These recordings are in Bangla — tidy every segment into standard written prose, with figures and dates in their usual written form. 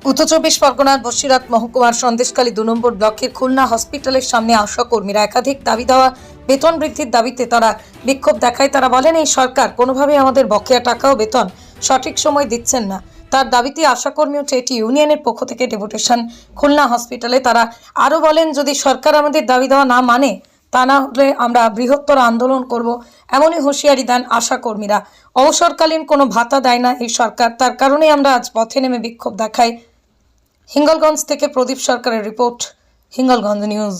উত্তর চব্বিশ পরগনার বসিরহাট মহকুমার সন্দেশখালী 2 নম্বর ব্লকের খুলনা হসপিটালের সামনে আশা কর্মীরা একাধিক দাবি দেওয়া বেতন বৃদ্ধির দাবিতে তারা বিক্ষোভ দেখায়। তারা বলেন, এই সরকার কোনোভাবেই আমাদের বকেয়া টাকা ও বেতন সঠিক সময় দিচ্ছেন না। তার দাবিতে আশা কর্মী ও ট্রেড ইউনিয়নের পক্ষ থেকে ডেপুটেশন খুলনা হসপিটালে। তারা আরও বলেন, যদি সরকার আমাদের দাবি দেওয়া না মানে, তা না হলে আমরা বৃহত্তর আন্দোলন করব, এমনই হুঁশিয়ারি দেন আশা কর্মীরা। অবসরকালীন কোনো ভাতা দেয় না এই সরকার, তার কারণে আমরা আজ পথে নেমে বিক্ষোভ দেখাই। হিঙ্গলগঞ্জ থেকে প্রদীপ সরকারের রিপোর্ট, হিঙ্গলগঞ্জ নিউজ।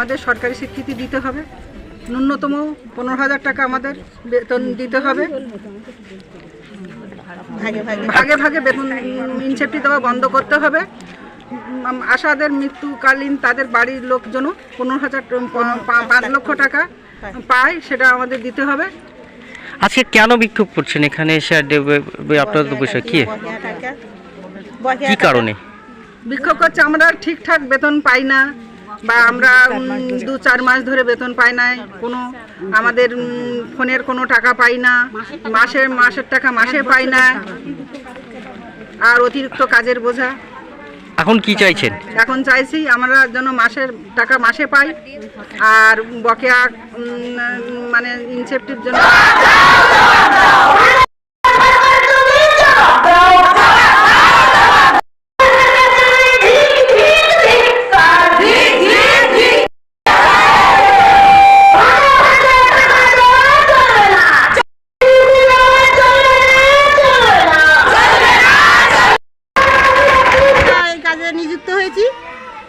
আমাদের সরকারি স্বীকৃতি দিতে হবে, ন্যূনতম 15,000 টাকা আমাদের বেতন দিতে হবে, ভাগে ভাগে বেতন ইনসেপ্টি দেওয়া বন্ধ করতে হবে। আশাদের মৃত্যুকালীন তাদের বাড়ির লোকজনও 5 লক্ষ টাকা পায়, সেটা আমাদের দিতে হবে। আজকে কেন বিক্ষোভ করছেন এখানে এসে? আপনাদের বিষয় কি কারণে বিক্ষোভ করছে? আমরা ঠিকঠাক বেতন পাই না, বা আমরা 2-4 মাস ধরে বেতন পাই না, কোনো আমাদের ফোনের কোনো টাকা পাই না, মাসের টাকা মাসে পাই না, আর অতিরিক্ত কাজের বোঝা। এখন কি চাইছেন? এখন চাইছি আমরা যেন মাসের টাকা মাসে পাই, আর বকেয়া মানে ইনসেপ্টিভ জন্য নিযুক্ত হয়েছি,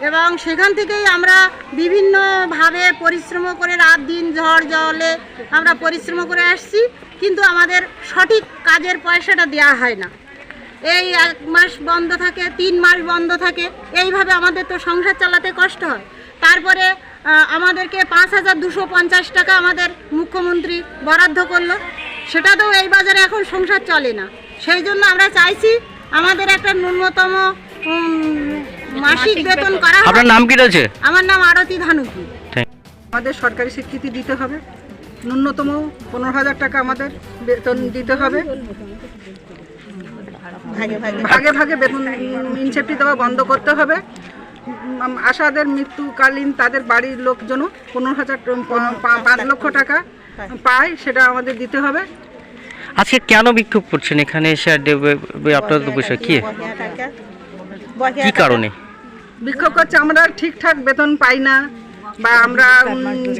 এবং সেখান থেকেই আমরা বিভিন্নভাবে পরিশ্রম করে রাত দিন ঝড় জলে আমরা পরিশ্রম করে আসছি, কিন্তু আমাদের সঠিক কাজের পয়সাটা দেওয়া হয় না। এই 1 মাস বন্ধ থাকে, 3 মাস বন্ধ থাকে, এইভাবে আমাদের তো সংসার চালাতে কষ্ট হয়। তারপরে আমাদেরকে 5,250 টাকা আমাদের মুখ্যমন্ত্রী বরাদ্দ করলো, সেটা তো এই বাজারে এখন সংসার চলে না। সেই জন্য আমরা চাইছি আমাদের একটা ন্যূনতম মাসিক বেতন করা। আপনার নাম কি রয়েছে? আমার নাম আরতি ধানুকি। আমাদের সরকারি স্বীকৃতি দিতে হবে, ন্যূনতম 15,000 টাকা আমাদের বেতন দিতে হবে, ভাগে ভাগে বেতন ইনসেপ্টি দেওয়া বন্ধ করতে হবে। আশাদের মৃত্যুকালীন তাদের বাড়ির লোকজনও 5 লক্ষ টাকা পায়, সেটা আমাদের দিতে হবে। আজকে কেন বিক্ষোভ করছেন এখানে এসে? আপনাদের বিষয় কি কারণে বিক্ষোভ করছে? আমরা ঠিকঠাক বেতন পাই না, বা আমরা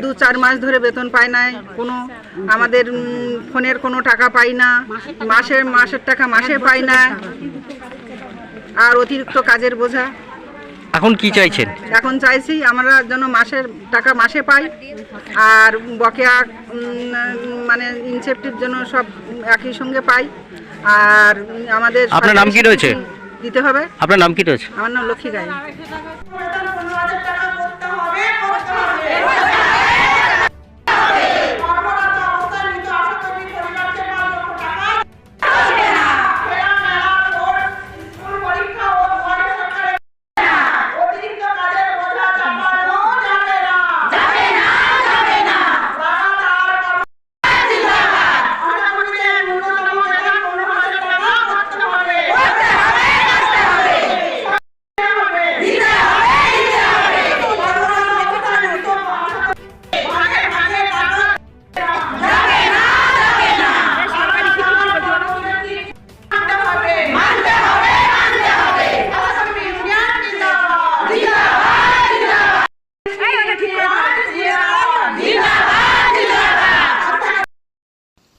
2-4 মাস ধরে বেতন পাই না, কোনো আমাদের ফোনের কোনো টাকা পাই না, মাসের টাকা মাসে পাই না, আর অতিরিক্ত কাজের বোঝা। এখন কি চাইছেন? এখন চাইছি আমরা যেন মাসের টাকা মাসে পাই, আর বকেয়া মানে ইনসেপ্টিভ জন্য সব একই সঙ্গে পাই। আর আমাদের আপনার নাম কি রয়েছে? দিতে হবে। আপনার নাম কি রয়েছে? আমার নাম লক্ষ্মী গাই।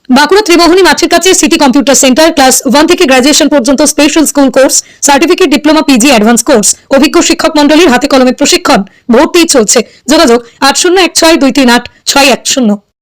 বাঁকুড়া ত্রিমোহনী মাঠের কাছে সিটি কম্পিউটার সেন্টার ক্লাস 1 থেকে গ্রাজুয়েশন পর্যন্ত special school course, certificate, diploma, PG, advance course, অভিজ্ঞ শিক্ষক মন্ডলীর হাতে কলমে প্রশিক্ষণ, ভর্তি চলছে। যোগাযোগ 8016238610।